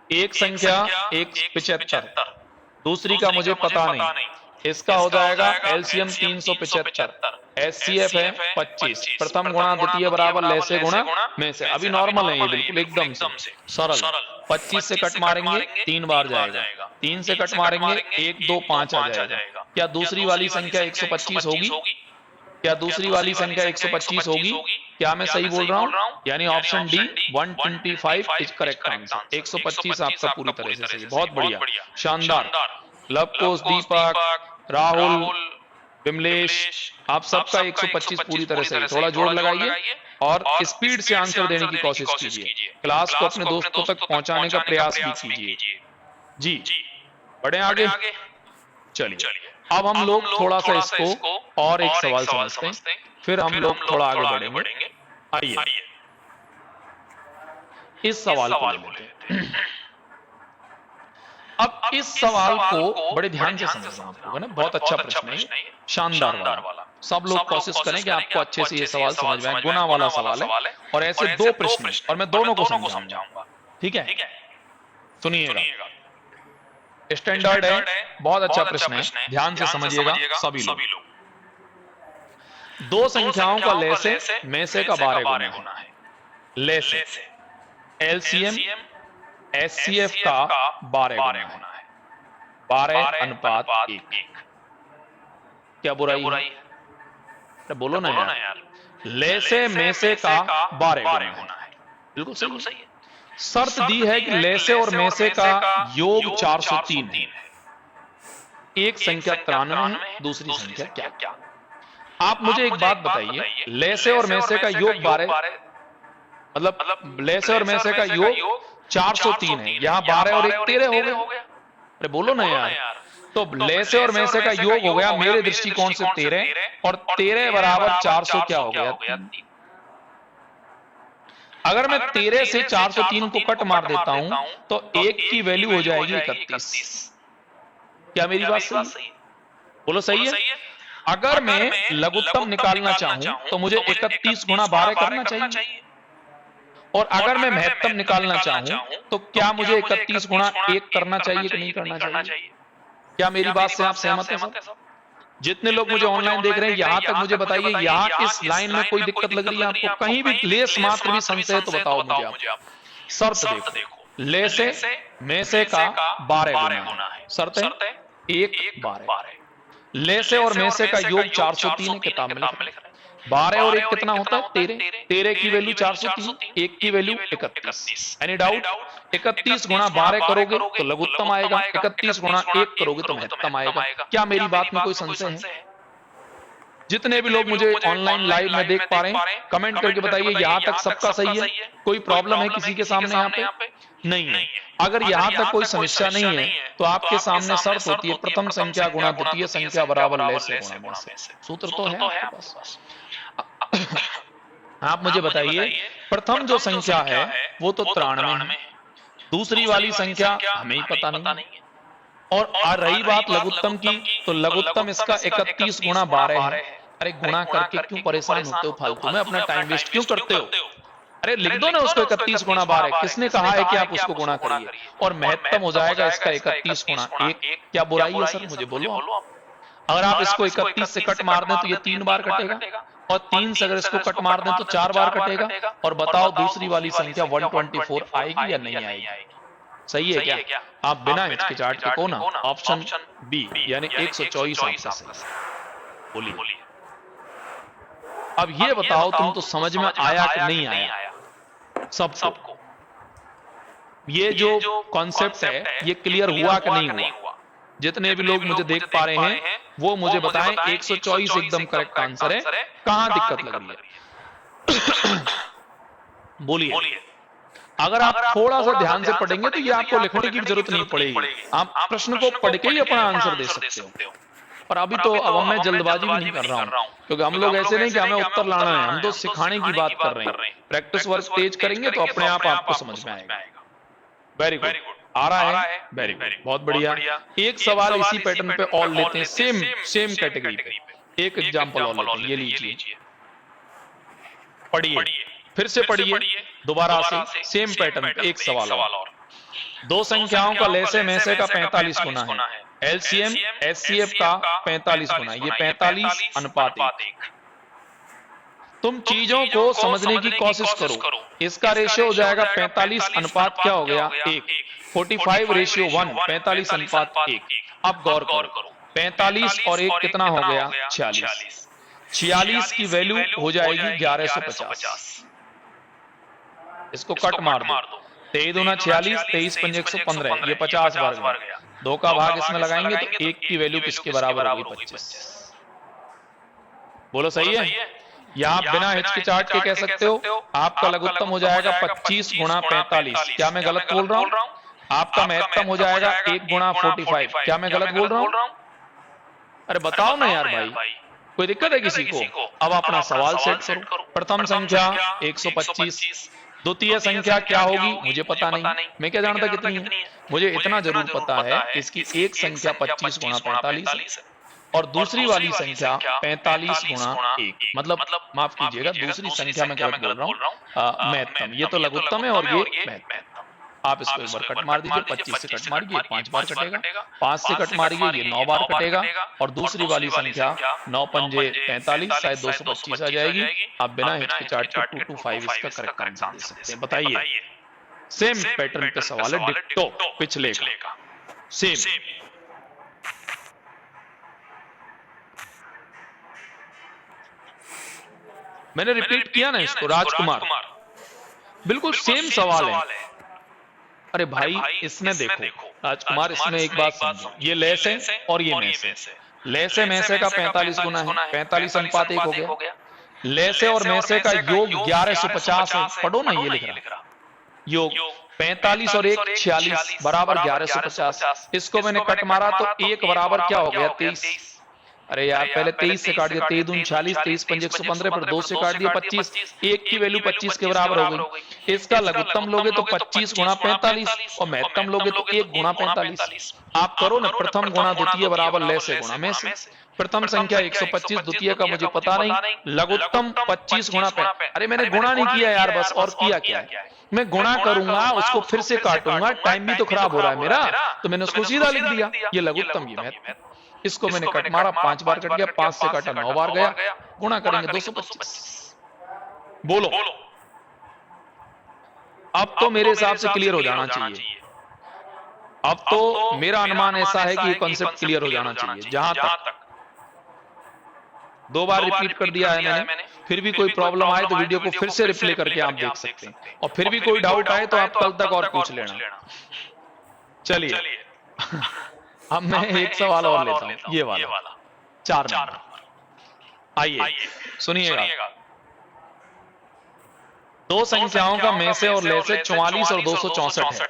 एक संख्या 175, दूसरी का मुझे पता नहीं, इसका हो जाएगा एलसीएम 375, एचसीएफ है 25, प्रथम गुणा द्वितीय बराबर लैसे गुणा में से। अभी नॉर्मल है ये, बिल्कुल एकदम से सरल। 25 से कट मारेंगे 3 बार जाएगा, 3 से कट मारेंगे 1 2 5 आ जाएगा। क्या दूसरी वाली संख्या 125 होगी? क्या दूसरी वाली संख्या 125 होगी? क्या मैं सही बोल रहा हूं? यानी option D 125 is correct answer. 125 आपका पूरी तरह से सही है। बहुत बढ़िया, शानदार। लवकुश, दीपक, राहुल, विमलेश, आप सबका 125 पूरी तरह से। थोड़ा जोर लगाइए और स्पीड से आंसर देने की कोशिश कीजिए। क्लास को अपने दोस्तों तक पहुंचाने का प्रयास भी कीजिए। जी, बढ़े आगे। चलिए, अब हम लोग थोड़ा सा इसको और एक सवाल समझते हैं, फिर हम लोग थोड़ा आगे बढ़ेंगे। आइए इस सवाल को लेते हैं। अब इस सवाल को बड़े ध्यान से समझना होगा ना, बहुत अच्छा प्रश्न है, शानदार वाला। सब लोग कोशिश करें कि आपको अच्छे से ये सवाल समझ में आए। गुना वाला सवाल है और ऐसे दो प्रश्न और मैं दोनों को समझाऊंगा। ठीक है, सुनिएगा। स्टैंडर्ड है, बहुत अच्छा प्रश्न है, ध्यान से समझिएगा सभी लोग। दो संख्याओं का लेसे में से का बारे गुना है। लेसे एलसीएम एचसीएफ का 12 गुना है। 12:1। क्या बुराई है? अरे बोलो ना यार। लेसे में से का 12 गुना है, बिल्कुल सही है। शर्त दी है कि लेसे और में से का योग 403 है। एक संख्या 93 है, दूसरी संख्या क्या? आप मुझे एक बात बताइए, लेसे और में से का योग 12, मतलब लेसे और में से का योग 403 है, यहाँ 12 और 1 13 हो गया। अरे बोलो ना यार। तो लेसे और में से का योग हो गया मेरे दृष्टिकोण से 13 और 13 बराबर 400 क्या हो गया? 3। अगर मैं 13 से 403 को कट मार देता हूं तो 1 की वैल्यू हो जाएगी 31। क्या मेरी बात सही? बोलो सही है। अगर मैं लघुत्तम निकालना चाहूं तो मुझे 31 गुणा 12 करना चाहिए, और अगर मैं महत्तम निकालना चाहूं तो क्या मुझे 31 गुणा 1 करना चाहिए कि नहीं करना चाहिए? क्या मेरी बात से आप सहमत हैं सब? जितने लोग मुझे ऑनलाइन देख रहे हैं, यहां तक मुझे बताइए, यहां इस लाइन में कोई दिक्कत लग रही है आपको? कहीं भी लेस मात्र भी संशय है तो बताओ मुझे आप। शर्त देखो, लेसे में से का 12 गुना है। शर्त है 1 12। लेसे और में से का योग 403 है, किताब में लिख रहे हैं। 12 और 1 कितना होता है? 13। 13 की वैल्यू 403, 1 की वैल्यू 31। Any doubt? 31 गुणा 12 करोगे तो लघुत्तम आएगा, 31 गुणा 1 करोगे तो महत्तम आएगा। क्या मेरी बात में कोई संशय है? जितने भी लोग मुझे ऑनलाइन लाइव में देख पा रहे हैं, कमेंट करके बताइए यहां तक सबका सही है? कोई प्रॉब्लम है किसी के सामने यहाँ पे? नहीं है। अगर यहां तक कोई समस्या नहीं है तो आपके सामने शर्त होती है प्रथम संख्या गुणा द्वितीय संख्या बराबर लेसे गुणा में से। सूत्र तो है आपके पास। आप मुझे बताइए, प्रथम जो संख्या है वो तो 93 है, दूसरी वाली संख्या हमें ही पता नहीं है, और रही बात लघुत्तम की, तो लघुत्तम इसका 31 गुणा 12 है। अरे गुणा करके क्यों परेशान होते हो फालतू में? अपना टाइम वेस्ट क्यों करते हो? अरे लिख दो ना उसको 31 गुणा 12। किसने कहा है कि आप उसको गुणा करिए? और महत्तम हो जाएगा इसका 31 गुणा 1। क्या बुराई है सर? मुझे बोलो। अगर आप इसको 31 से कट मार दें तो ये 3 बार कटेगा, और 3 से अगर इसको कट मार दें तो 4 बार कटेगा। और बताओ दूसरी वाली संख्या 124 आएगी या नहीं आएगी? सही है क्या? आप बिना हिचकिचाहट के को ना ऑप्शन बी यानी 124 आपका सही। बोलिए, अब ये बताओ तुम तो समझ में आया कि नहीं आया सबको? ये जो कॉन्सेप्ट है ये क्लियर हुआ कि नहीं हुआ? जितने भी लोग मुझे देख पा रहे हैं वो मुझे बताएं 124 एकदम करेक्ट आंसर है, कहां दिक्कत लग रही है? बोलिए। अगर आप थोड़ा सा ध्यान से पढ़ेंगे तो ये आपको लिखने की जरूरत नहीं पड़ेगी, आप प्रश्न को पढ़ के ही अपना आंसर दे सकते हो। पर अभी तो अब मैं जल्दबाजी भी नहीं कर रहा हूं, क्योंकि हम लोग ऐसे नहीं कि हमें उत्तर लाना है, हम तो सिखाने की बात कर रहे हैं। प्रैक्टिस वर्क तेज करेंगे तो अपने आप आपको समझ में आएगा। वेरी गुड, आ रहा है? वेरी गुड, बहुत बढ़िया। एक सवाल इसी पैटर्न पे और लेते हैं, सेम कैटेगरी पे। एक एग्जांपल और लेते हैं, ये लीजिए, पढ़िए, फिर से पढ़िए दोबारा से, सेम पैटर्न पे एक सवाल और। दो संख्याओं का लेसे में से का 45 गुना है, एलसीएम एचसीएफ का 45 गुना, ये 45:1। तुम चीजों को समझने की कोशिश करो। इसका रेशियो हो जाएगा 45 अनुपात क्या हो गया? 1। 45:1, 45:1। अब गौर करो, 45 और 1 कितना हो गया? 46। 46 की वैल्यू हो जाएगी 1150। इसको कट मार दो, 23 दूना 46, 23 पंजे 115, ये 50 बार गया। 2 का भाग इसमें लगाएंगे तो 1 की वैल्यू किसके बराबर होगी? 25। बोलो सही है? या आप बिना हिचकिचाहट के कह सकते हो आपका लघुत्तम हो जाएगा 25 गुणा 45। क्या मैं गलत बोल रहा हूं? आपका महत्तम हो जाएगा 1 गुणा 45। क्या मैं गलत बोल रहा हूं? अरे बताओ ना यार भाई, कोई दिक्कत है किसी को? अब अपना सवाल सेट करो। प्रथम संख्या 125, द्वितीय संख्या क्या होगी मुझे पता नहीं, मैं क्या जानता कितनी है। मुझे इतना जरूर पता है इसकी एक संख्या 25 गुणा 45 और दूसरी वाली संख्या 45 गुणा 1, मतलब माफ कीजिएगा दूसरी संख्या में गलत बोल रहा हूं, महत्तम। ये तो लघुत्तम है और ये महत्तम। आप इसको एक बार कट मार दीजिए, 25 से कट मारिए 5 बार कटेगा, 5 से कट मारिए ये 9 बार कटेगा और दूसरी वाली संख्या 9 पंजे 45, शायद 225 आ जाएगी। आप बिना हिचकिचाहट के 225 इसका करेक्ट आंसर दे सकते हैं। बताइए, सेम पैटर्न पे सवाल है, डिट्टो पिछले का सेम। मैंने रिपीट किया ना इसको, राजकुमार, बिल्कुल सेम सवाल है। अरे भाई इसमें देखो राजकुमार, इसमें एक बात समझो, ये लेस है और ये मैस है। लेस है मैसे का 45 गुना है, 45 अनुपात 1 हो गया। लेसे और मैसे का योग 1150 है। पढ़ो ना, ये लिख रहा योग 45 और 1 46 बराबर 1150। इसको मैंने कट मारा तो 1 बराबर क्या हो गया? 23। अरे यार पहले 23 से काट दिया, 23 दून 40, 23 पंजे 115, फिर 2 से काट दिया 25, 1 की वैल्यू 25 के बराबर हो गई। इसका लघुत्तम लोगे तो 25 गुणा 45 और महत्तम लोगे तो 1 गुणा 45। आप करो ना, प्रथम गुणा द्वितीय बराबर लेसे गुणा में से। प्रथम संख्या 125, द्वितीय का मुझे पता नहीं, लघुत्तम 25 गुणा 45। अरे मैंने गुणा नहीं किया यार, बस और किया क्या है? मैं गुणा करूंगा उसको फिर से काटूंगा, टाइम भी तो खराब हो रहा है मेरा, तो मैंने उसको सीधा लिख दिया। ये लघुत्तम, ये महत्तम। इसको मैंने कट मारा, 5 बार कट गया, 5 से काटा 9 बार गया, गुणा करेंगे 225। बोलो, अब तो मेरे हिसाब से क्लियर हो जाना चाहिए। अब तो मेरा अनुमान ऐसा है कि ये कॉन्सेप्ट क्लियर हो जाना चाहिए। जहां तक 2 बार रिपीट कर दिया है मैंने, फिर भी कोई प्रॉब्लम आए तो वीडियो को फिर से रिप्ले करके आप देख सकते हैं, और फिर भी कोई डाउट आए तो आप कल तक और पूछ लेना। चलिए अब मैं एक सवाल और लेता हूं, ये वाला 4 नंबर। आइए सुनिएगा, दो संख्याओं का में से और ले से 44 और 264 है।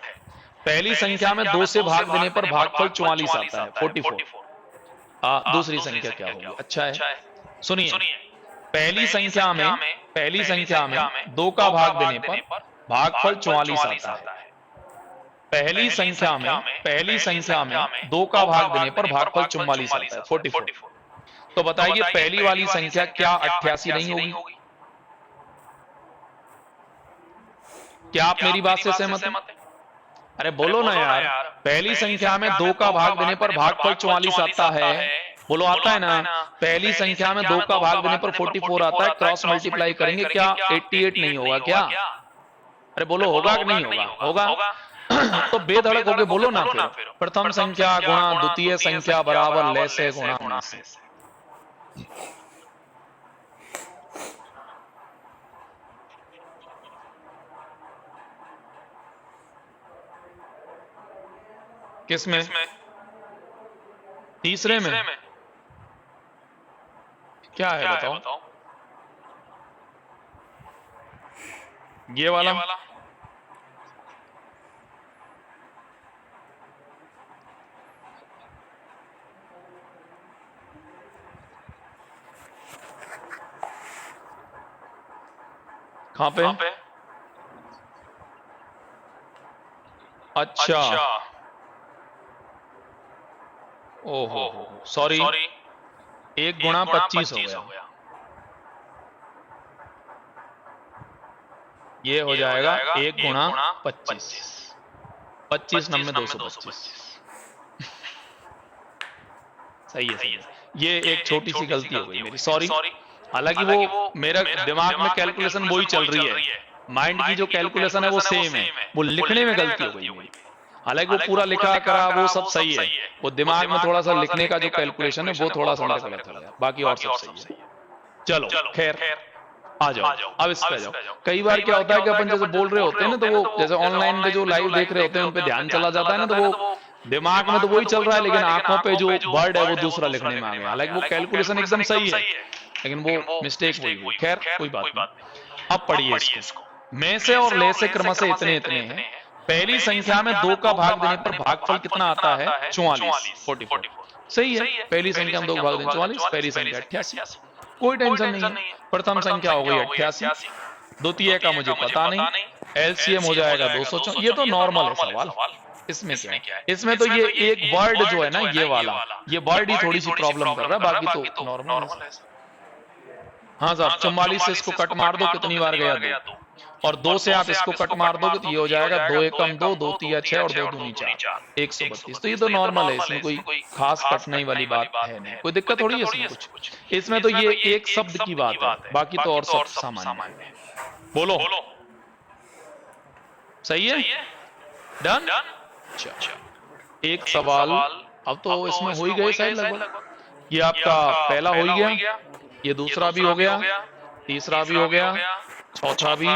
पहली संख्या में 2 से भाग देने पर भागफल 44 आता है, 44। दूसरी संख्या क्या होगी? अच्छा है, सुनिए, पहली संख्या में 2 का भाग देने पर भागफल 44 आता है। पहली संख्या में 2 का भाग देने पर भागफल 44 आता है, 44। तो बताइए पहली वाली संख्या क्या 88 नहीं होगी? क्या आप मेरी बात से सहमत हैं? अरे बोलो ना यार, पहली संख्या में 2 का भाग देने पर भागफल 44 आता है, बोलो आता है ना? पहली संख्या में 2 का भाग देने पर 44 आता है, क्रॉस मल्टीप्लाई करेंगे, क्या 88 नहीं होगा क्या? अरे बोलो होगा कि नहीं होगा? होगा। तो बेधड़क होके बोलो ना फिर, प्रथम संख्या गुणा द्वितीय संख्या बराबर लेसे गुणा मैसे। किसमें? तीसरे में क्या है बताओ? ये वाला कहां पे? अच्छा, ओहो सॉरी, 1 गुणा 25 हो गया, ये हो जाएगा 1 गुणा 25, 25 9 225। सही है। ये एक छोटी सी गलती हो गई मेरी, सॉरी। हालांकि वो मेरा दिमाग में कैलकुलेशन वही चल रही है, माइंड की जो कैलकुलेशन है वो सेम है, वो लिखने में गलती हो गई मेरी। हालांकि वो पूरा लिखा करा वो सब सही है, वो दिमाग में थोड़ा सा लिखने का जो कैलकुलेशन है वो थोड़ा सा गलत हो गया, बाकी और सब सही है। चलो खैर आ जाओ, अब इस पे जाओ। कई बार क्या होता है कि अपन जैसे बोल रहे होते हैं ना, तो वो जैसे ऑनलाइन पे जो लाइव देख रहे होते हैं उन पे ध्यान चला जाता है ना, तो वो दिमाग में तो वही चल रहा है, लेकिन आंखों पे जो वर्ड है वो दूसरा लिखने में आ गया। हालांकि वो कैलकुलेशन एकदम सही है, लेकिन वो मिस्टेक हुई हुई। खैर कोई बात नहीं। अब पढ़िए इसको। में से और ले से क्रम से इतने इतने हैं। पहली संख्या में 2 का भाग देने पर भागफल कितना आता है? 44, 44। सही है, पहली संख्या में 2 का भाग देने 44, पहली संख्या 88। कोई टेंशन नहीं है। प्रथम संख्या हो गई 88, द्वितीय का मुझे पता नहीं, एलसीएम हो जाएगा 204। ये तो नॉर्मल है सवाल, इसमें क्या है? इसमें तो ये एक वर्ड जो है ना, ये वाला, ये वर्ड ही थोड़ी सी प्रॉब्लम कर रहा है, बाकी तो नॉर्मल है। हाँ साहब, 44 से इसको कट मार दो, कितनी बार गया? 2। और 2 से आप इसको कट मार दोगे तो ये हो जाएगा 2 एकम 2, 2 तिया 6 और 2 दूनी 4, 132। तो ये तो नॉर्मल है, इसमें कोई खास कटने वाली बात है नहीं, कोई दिक्कत थोड़ी है इसमें कुछ। इसमें तो ये एक शब्द की बात है, बाकी तो और सब सामान्य है। बोलो सही है? डन। एक सवाल अब तो इसमें हो ही गए शायद लगभग। ये आपका पहला हो ही गया, ये दूसरा भी हो गया, तीसरा भी हो गया, चौथा भी,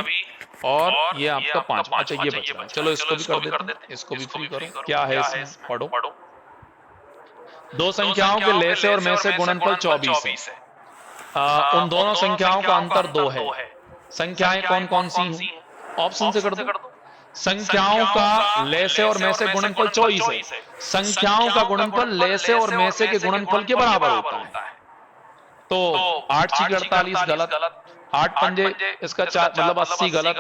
और ये आपका पांचवा। अच्छा ये बच रहा है, चलो इसको भी कर देते हैं, इसको भी फ्री करो। क्या है इसमें? पढ़ो। दो संख्याओं के ले से और में से गुणनफल 24 है। उन दोनों संख्याओं का अंतर 2 है। संख्याएं कौन कौन सी हैं? ऑप्शन से कर दो। संख्याओं का ले से और में से गुणनफल 24 है। संख्याओं का गुणनफल ले से और में से के गुणनफल के बराबर होता है। तो 8 6 48 गलत, 8 पंजे इसका 4 मतलब 80 गलत,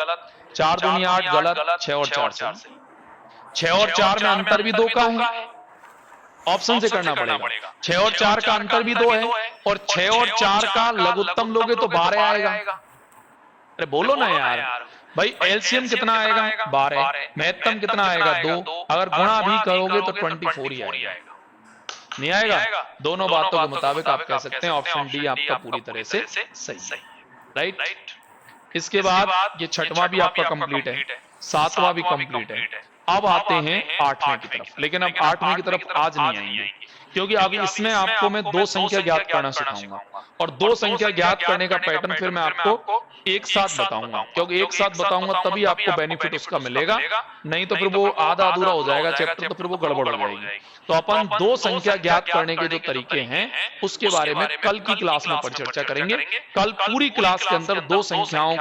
4 दूनी 8 गलत, 6 और 4 सही। 6 और 4 में अंतर भी 2 का है, ऑप्शन से करना पड़ेगा। 6 और 4 का अंतर भी 2 है, और 6 और 4 का लघुत्तम लोगे तो 12 आएगा। अरे बोलो ना यार भाई, एलसीएम कितना आएगा? 12। महत्तम कितना आएगा? 2। अगर गुणा भी करोगे तो 24 ही आएगा, नहीं आएगा। दोनों बातों के मुताबिक आप कह सकते हैं ऑप्शन डी आपका पूरी तरह से सही, राइट। इसके बाद ये छठवां भी आपका कंप्लीट है, सातवां भी कंप्लीट है। अब आते हैं 8वें की तरफ, लेकिन अब 8वें की तरफ आज नहीं आएंगे, क्योंकि अभी इसमें आपको मैं 2 संख्या ज्ञात करना सिखाऊंगा, और 2 संख्या ज्ञात करने का पैटर्न फिर मैं आपको एक साथ बताऊंगा, क्योंकि एक साथ बताऊंगा तभी आपको बेनिफिट उसका मिलेगा, नहीं तो फिर वो आधा अधूरा हो जाएगा चैप्टर, तो फिर वो गड़बड़ हो जाएगी। तो अपन 2 संख्या ज्ञात करने के जो तरीके हैं उसके बारे में कल की क्लास में पर चर्चा करेंगे। कल पूरी क्लास के अंदर 2 संख्याओं